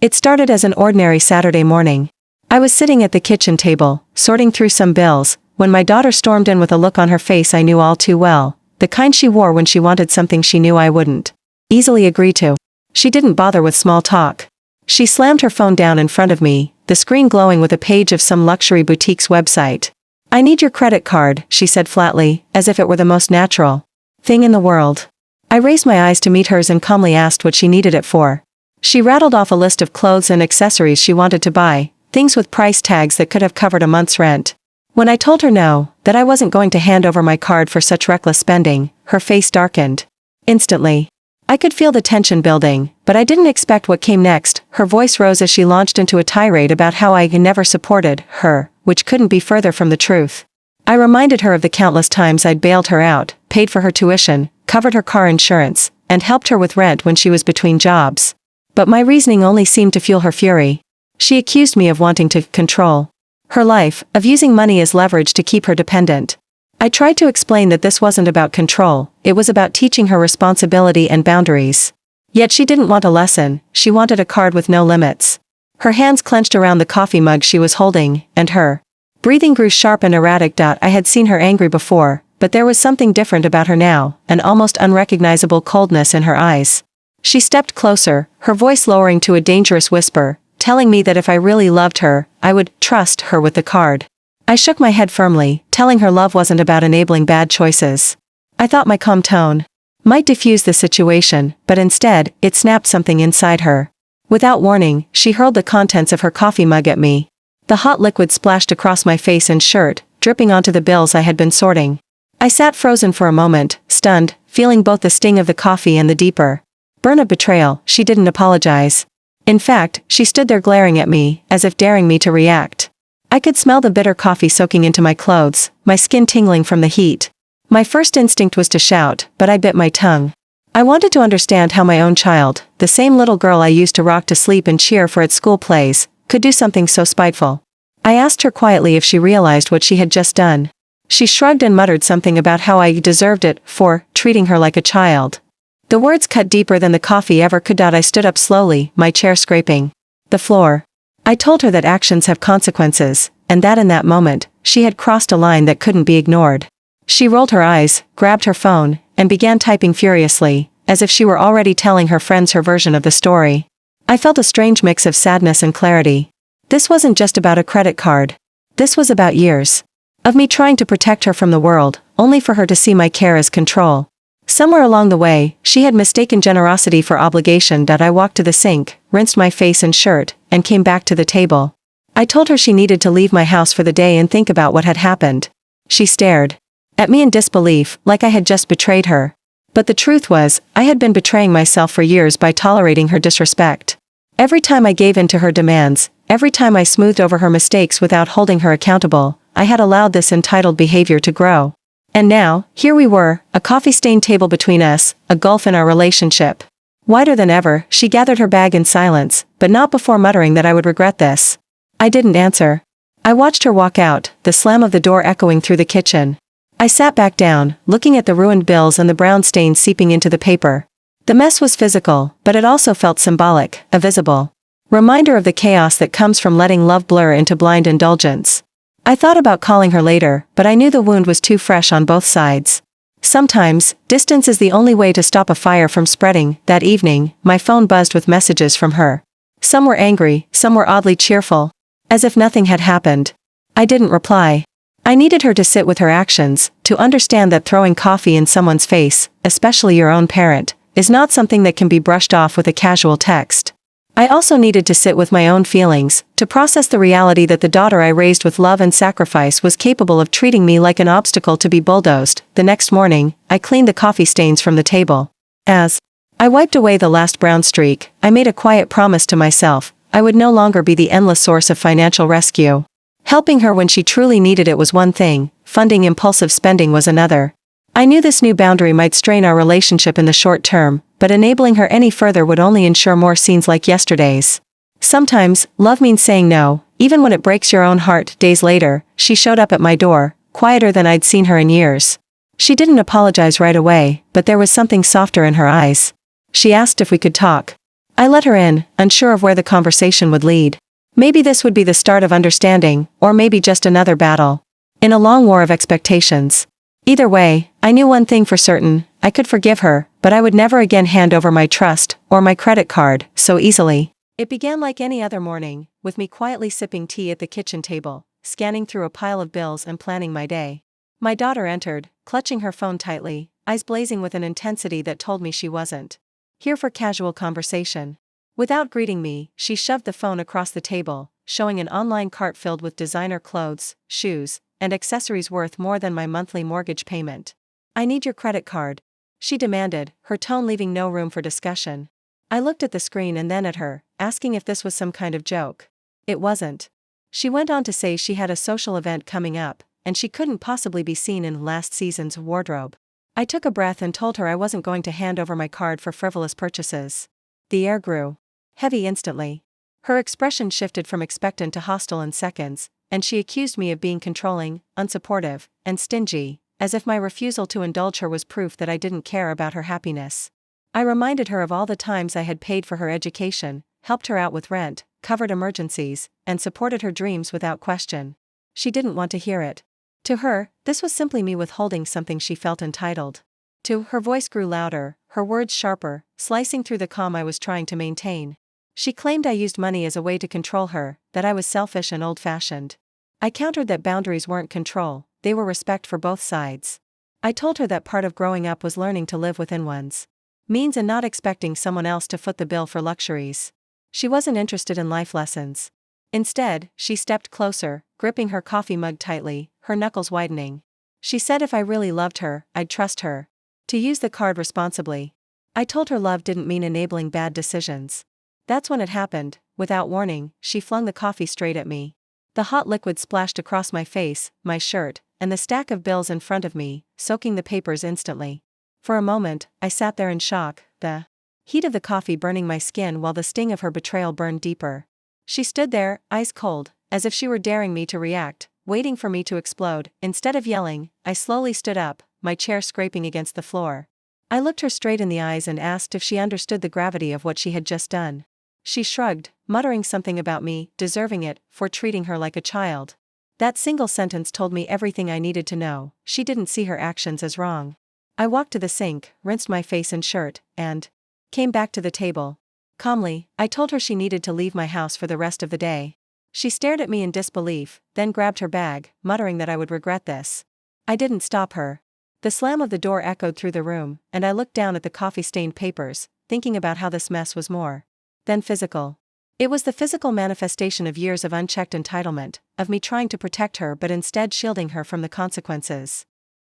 It started as an ordinary Saturday morning. I was sitting at the kitchen table, sorting through some bills, when my daughter stormed in with a look on her face I knew all too well, the kind she wore when she wanted something she knew I wouldn't easily agree to. She didn't bother with small talk. She slammed her phone down in front of me, the screen glowing with a page of some luxury boutique's website. "I need your credit card," she said flatly, as if it were the most natural thing in the world. I raised my eyes to meet hers and calmly asked what she needed it for. She rattled off a list of clothes and accessories she wanted to buy, things with price tags that could have covered a month's rent. When I told her no, that I wasn't going to hand over my card for such reckless spending, her face darkened. Instantly. I could feel the tension building, but I didn't expect what came next. Her voice rose as she launched into a tirade about how I had never supported her, which couldn't be further from the truth. I reminded her of the countless times I'd bailed her out, paid for her tuition, covered her car insurance, and helped her with rent when she was between jobs. But my reasoning only seemed to fuel her fury. She accused me of wanting to control her life, of using money as leverage to keep her dependent. I tried to explain that this wasn't about control, it was about teaching her responsibility and boundaries. Yet she didn't want a lesson, she wanted a card with no limits. Her hands clenched around the coffee mug she was holding, and her breathing grew sharp and erratic. I had seen her angry before, but there was something different about her now, an almost unrecognizable coldness in her eyes. She stepped closer, her voice lowering to a dangerous whisper, telling me that if I really loved her, I would trust her with the card. I shook my head firmly, telling her love wasn't about enabling bad choices. I thought my calm tone might diffuse the situation, but instead, it snapped something inside her. Without warning, she hurled the contents of her coffee mug at me. The hot liquid splashed across my face and shirt, dripping onto the bills I had been sorting. I sat frozen for a moment, stunned, feeling both the sting of the coffee and the deeper burn of betrayal. She didn't apologize. In fact, she stood there glaring at me, as if daring me to react. I could smell the bitter coffee soaking into my clothes, my skin tingling from the heat. My first instinct was to shout, but I bit my tongue. I wanted to understand how my own child, the same little girl I used to rock to sleep and cheer for at school plays, could do something so spiteful. I asked her quietly if she realized what she had just done. She shrugged and muttered something about how I deserved it for treating her like a child. The words cut deeper than the coffee ever could. I stood up slowly, my chair scraping the floor. I told her that actions have consequences, and that in that moment, she had crossed a line that couldn't be ignored. She rolled her eyes, grabbed her phone, and began typing furiously, as if she were already telling her friends her version of the story. I felt a strange mix of sadness and clarity. This wasn't just about a credit card. This was about years of me trying to protect her from the world, only for her to see my care as control. Somewhere along the way, she had mistaken generosity for obligation. I walked to the sink, rinsed my face and shirt, and came back to the table. I told her she needed to leave my house for the day and think about what had happened. She stared at me in disbelief, like I had just betrayed her. But the truth was, I had been betraying myself for years by tolerating her disrespect. Every time I gave in to her demands, every time I smoothed over her mistakes without holding her accountable, I had allowed this entitled behavior to grow. And now, here we were, a coffee-stained table between us, a gulf in our relationship. Wider than ever, she gathered her bag in silence, but not before muttering that I would regret this. I didn't answer. I watched her walk out, the slam of the door echoing through the kitchen. I sat back down, looking at the ruined bills and the brown stains seeping into the paper. The mess was physical, but it also felt symbolic, a visible reminder of the chaos that comes from letting love blur into blind indulgence. I thought about calling her later, but I knew the wound was too fresh on both sides. Sometimes, distance is the only way to stop a fire from spreading. That evening, my phone buzzed with messages from her. Some were angry, some were oddly cheerful, as if nothing had happened. I didn't reply. I needed her to sit with her actions, to understand that throwing coffee in someone's face, especially your own parent, is not something that can be brushed off with a casual text. I also needed to sit with my own feelings, to process the reality that the daughter I raised with love and sacrifice was capable of treating me like an obstacle to be bulldozed. The next morning, I cleaned the coffee stains from the table. As I wiped away the last brown streak, I made a quiet promise to myself: I would no longer be the endless source of financial rescue. Helping her when she truly needed it was one thing, funding impulsive spending was another. I knew this new boundary might strain our relationship in the short term, but enabling her any further would only ensure more scenes like yesterday's. Sometimes, love means saying no, even when it breaks your own heart. Days later, she showed up at my door, quieter than I'd seen her in years. She didn't apologize right away, but there was something softer in her eyes. She asked if we could talk. I let her in, unsure of where the conversation would lead. Maybe this would be the start of understanding, or maybe just another battle in a long war of expectations. Either way, I knew one thing for certain: I could forgive her, but I would never again hand over my trust, or my credit card, so easily. It began like any other morning, with me quietly sipping tea at the kitchen table, scanning through a pile of bills and planning my day. My daughter entered, clutching her phone tightly, eyes blazing with an intensity that told me she wasn't here for casual conversation. Without greeting me, she shoved the phone across the table, showing an online cart filled with designer clothes, shoes, and accessories worth more than my monthly mortgage payment. "I need your credit card," she demanded, her tone leaving no room for discussion. I looked at the screen and then at her, asking if this was some kind of joke. It wasn't. She went on to say she had a social event coming up, and she couldn't possibly be seen in last season's wardrobe. I took a breath and told her I wasn't going to hand over my card for frivolous purchases. The air grew heavy instantly. Her expression shifted from expectant to hostile in seconds, and she accused me of being controlling, unsupportive, and stingy, as if my refusal to indulge her was proof that I didn't care about her happiness. I reminded her of all the times I had paid for her education, helped her out with rent, covered emergencies, and supported her dreams without question. She didn't want to hear it. To her, this was simply me withholding something she felt entitled to. Her voice grew louder, her words sharper, slicing through the calm I was trying to maintain. She claimed I used money as a way to control her, that I was selfish and old-fashioned. I countered that boundaries weren't control, they were respect for both sides. I told her that part of growing up was learning to live within one's means and not expecting someone else to foot the bill for luxuries. She wasn't interested in life lessons. Instead, she stepped closer, gripping her coffee mug tightly, her knuckles widening. She said if I really loved her, I'd trust her to use the card responsibly. I told her love didn't mean enabling bad decisions. That's when it happened. Without warning, she flung the coffee straight at me. The hot liquid splashed across my face, my shirt, and the stack of bills in front of me, soaking the papers instantly. For a moment, I sat there in shock, the heat of the coffee burning my skin while the sting of her betrayal burned deeper. She stood there, eyes cold, as if she were daring me to react, waiting for me to explode. Instead of yelling, I slowly stood up, my chair scraping against the floor. I looked her straight in the eyes and asked if she understood the gravity of what she had just done. She shrugged, muttering something about me deserving it for treating her like a child. That single sentence told me everything I needed to know. She didn't see her actions as wrong. I walked to the sink, rinsed my face and shirt, and came back to the table. Calmly, I told her she needed to leave my house for the rest of the day. She stared at me in disbelief, then grabbed her bag, muttering that I would regret this. I didn't stop her. The slam of the door echoed through the room, and I looked down at the coffee-stained papers, thinking about how this mess was more than physical. It was the physical manifestation of years of unchecked entitlement, of me trying to protect her but instead shielding her from the consequences.